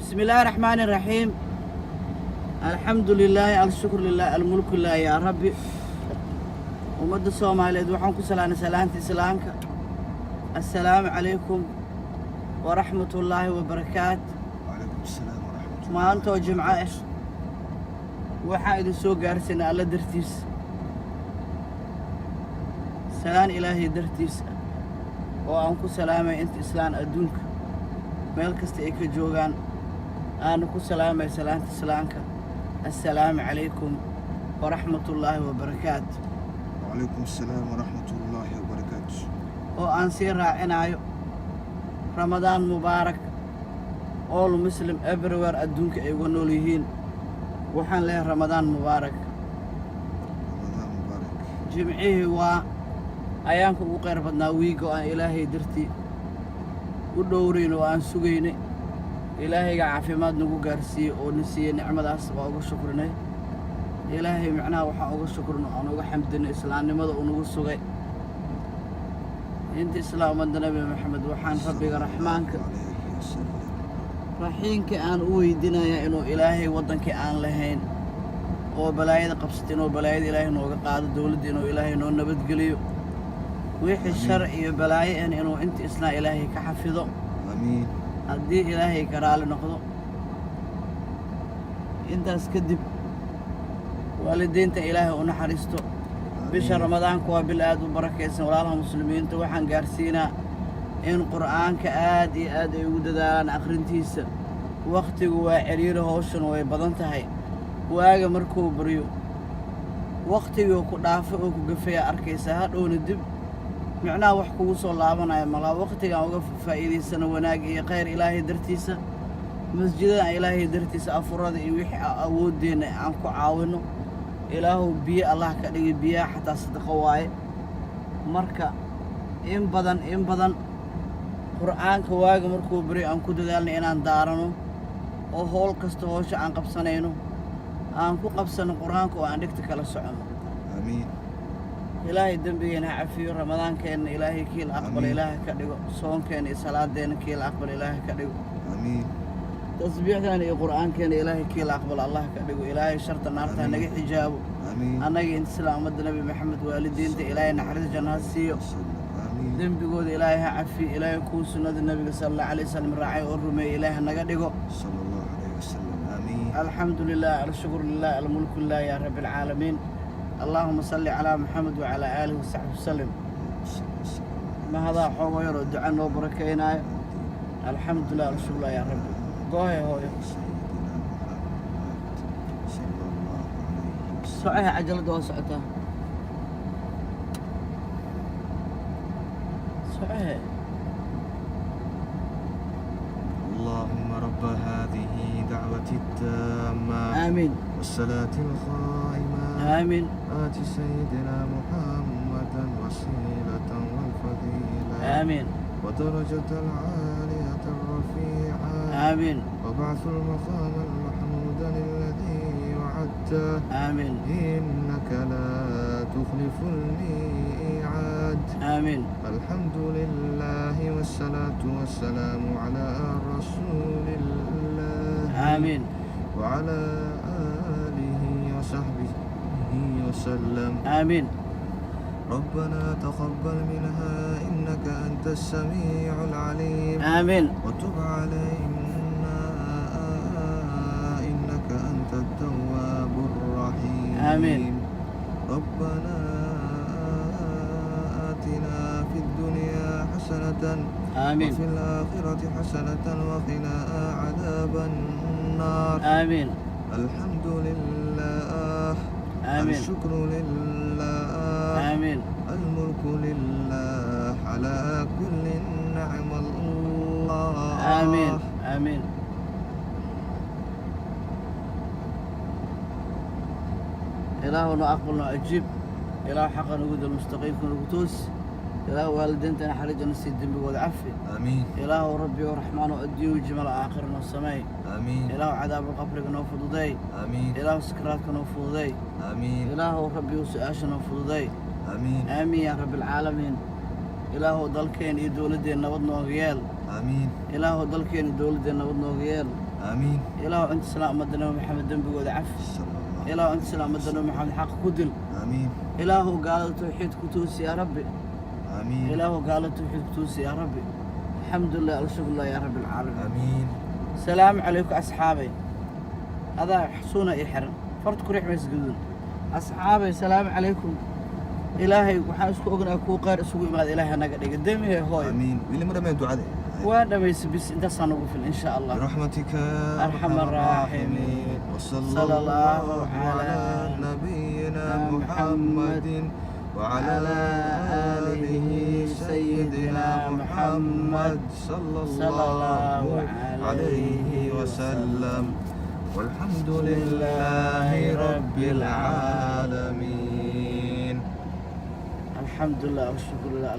بسم الله الرحمن الرحيم. الحمد لله، الشكر لله، الملك لله يا ربي. ومد الصوماليد waxaan ku salaanay salaanta islaamka. Assalaamu calaykum wa rahmatullahi wa barakaatuh. وعليكم السلام ورحمة الله. maanta oo jimco ah waxaan idin soo gaarsiinay alla dartiis salaan ilaahay dartiis oo aan ku salaamay inta islaan adduunka meel kasta ay ka joogaan aan ku salaamay salaanta islaamka. Assalaamu calaykum wa rahmatullahi wa barakaatuh. وعليكم السلام ورحمة الله وبركاته. oo aan sii raacinayo Ramadaan mubaarak. all Muslim everywhere adduunka ay uga nool yihiin waxaan leeyahay Ramadaan mubaarak. رمضان مبارك. jimcihii waa ayaanka ugu khayr badnaa wiiga oo aan ilaahay dartii u dhowrayn oo aan sugaynay ilaahayga caafimaad nagu gaarsiiyey oo na siiyey nicmadaas waa uga shukrinay ilaahay macnaha waxaan uga shukrino aan uga xamdinay islaamnimada uu nagu sugay inta islaamada nabi maxamed waxaan rabbiga raxmaanka عليه وسلم. raxiinka aan u weydiinayaa inuu ilaahay waddankii aan lahayn oo balaayada qabsatay inuu balaayada ilaahay nooga qaado dowladda inuu ilaahay noo nabadgeliyo wixii shar iyo balaayo ahna inuu inta isna ilaahay ka xafido آمين. haddii ilaahay ka raali noqdo intaas kadib waalidiinta ilaahay u naxariisto bisha ramadaanka waa bil aad u barakaysan walaalaha muslimiinta waxaan gaarsiinaa in qur'aanka aad iyo aad ay ugu dadaalaan akhrintiisa wakhtigu waa ciriiri hawshana way badan tahay waaga markuu baryo wakhtigii ku dhaafay oo ku gafaya arkaysaa hadhowna dib micnaha wax kugu soo laabanaya malaa wakhtigaan uga faa'iidaysana wanaag iyo khayr ilaahay dartiisa masjidada ilaahay dartiisa afurada iyo wixii awoodeenna aan ku caawino ilaahu biyo allah ka dhigay biyaha xataa sadaqo waaye marka in badan qur'aanka waaga markuu baryo aan ku dadaalno inaan daarano oo howl kasta howsha aan qabsanayno aan ku qabsano qur'aanka oo aan dhigta kala socono آمين. ilaahay dembigeena ha cafiyo ramadaankeenna ilaahay kii la aqbalo Amiin. ilaahay ka dhigo soonkeena iyo salaadeenna kii la aqbalo ilaahay ka dhigo آمين. tasbiixdeena iyo qur'aankeena ilaahay kii la aqbalo allah ka dhigo ilaahay sharta naarta ha naga xijaabo آمين. annaga inta islaamada nabi maxamed waalidiinta ilaahay naxariis janno ha siiyo آمين. dembigooda ilaahay ha cafiyo ilaahay kuu sunnada nabiga sala allahu calayhi wasallam raacay oo rumeeye ilaahay ha naga dhigo صلى الله عليه وسلم. آمين. الحمد لله الشكر لله الملك لله يا رب العالمين. اللهم صل على محمد وعلى آله وصحبه وسلم. ما هذا حوغ يرو دعاء نو بركينا. الحمد لله الشكر لله يا رب. قوي هو سيدنا محمد صلى الله عليه وسلم. صحيح عجلة دوا سعتها صحيح. اللهم رب هذه دعوة التامة آمين والصلاة القائمة آمين آت سيدنا محمدا وسيلة والفضيلة آمين ودرجة العالية الرفيعة آمين وبعث المقام المحمود الذي وعدته آمين إنك لا تخلف الميعاد. آمين. الحمد لله والصلاة والسلام على رسول الله. آمين. وعلى آله وصحبه وسلم. آمين. ربنا تقبل منها إنك أنت السميع العليم. آمين. وتب علينا إنك أنت التواب الرحيم. آمين. ربنا آتنا في الدنيا حسنة آمين. وفي الآخرة حسنة وقنا عذاب النار. آمين. الحمد لله. آمين. الشكر لله. آمين. الملك لله على كل نعم الله. آمين. آمين. إلهنا أقبلنا أجيب إله حقا نقود المستقيم كنقوتوس إله والدينتنا حرجنا السيدين بقود عفي آمين. إله ربي ورحمن وأدي وجمال آخرنا السماء آمين. إله عذاب القبر كنوفض دي آمين. إله سكرات كنوفض دي آمين. إله ربي وسؤاشنا نوفض دي آمين. آمين يا رب العالمين. إله ضلكين إي دولدين نبض نوغيال آمين. إله ضلكين دولدين نبض نوغيال آمين إله أنت سلام مدنا محمد دنبي ودعف صلى الله إله أنت سلام مدنا محمد حق كدل آمين إله قال توحيد كتوس يا ربي آمين إله قال توحيد كتوس يا ربي الحمد لله الشكر لله يا رب العالمين آمين سلام عليكم أصحابي هذا حصونا يحرم فرد كريح ما يسجدون أصحابي سلام عليكم إلهي وحاسكو أغنى كو قير سوي ما إلهي أنا قدامي هوي آمين واللي مرة ما يدعو عليه وانا بس انت صنوفل ان شاء الله برحمتك يا أرحم الراحمين. وصلى صلى الله الله على على نبينا محمد وعلى آله سيدنا محمد صلى الله عليه وسلم والحمد لله رب العالمين. الحمد لله والشكر لله.